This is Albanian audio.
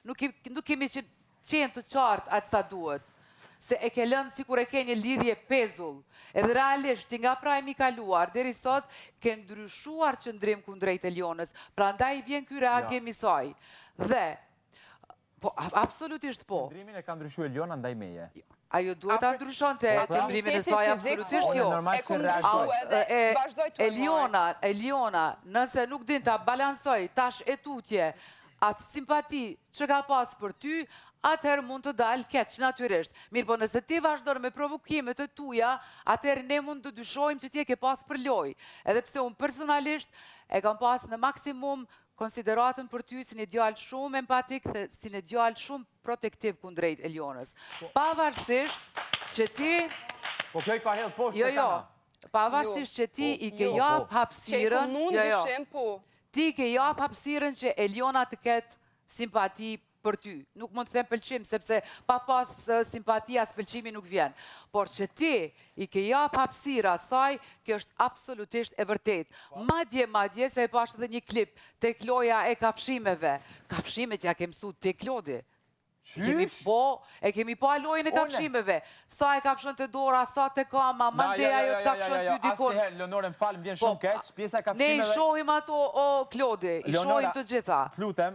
nuk kemi qenë të qartë atë sa duhet. Se e ke lënë si kur e ke një lidhje pezull. Edhe realisht, ti nga prajmi kaluar, deri sot, ke ndryshuar qëndrim kundrejt Elionës. Pra ndaj vjen ky reagim i saj. Dhe, po, absolutisht po. Qëndrimin e ka ndryshu Eliona ndaj meje. Ajo duhet ta ndryshon të qëndrimin e saj, absolutisht jo. Eliona, nëse nuk din ta balansoj tash e tutje, atë simpati që ka pas për ty, atëherë mund të dalë keq natyrisht. Mirë, po nëse ti vazhdon me provokimet e tuja, atëherë ne mund të dyshojmë që ti e ke pas për loj. Edhe pse unë personalisht e kam pas në maksimum konsideratën për ty si një djalë shumë empatik dhe si një djalë shumë protektiv kundrejt Elionës. Pavarësisht që ti... Po kjo i ka hedhë poshtë të kana. Pavarësisht që ti i ke jap hapësirën... Ti i ke jap hapësirën që Eliona të ketë simpati për ty. Nuk mund të them pëlqim, sepse pa pas simpatia, pëlqimi nuk vjen. Por që ti i ke jap hapësira saj, kjo është absolutisht e vërtet. Madje, se e pash edhe një klip të Kloja e kafshimeve. Kafshimet ja ke mësu të Klodi. E kemi po alojën e kafshimeve. Sa e kafshën të dora, sa të kama, mandeja jo të kafshën ty dikon. Asnjëherë, Leonore, më falë, më vjen shumë keq, pjesa e kafshimeve... Ne i shohim ato, o Klodi, i shohim të gjitha. Lutem,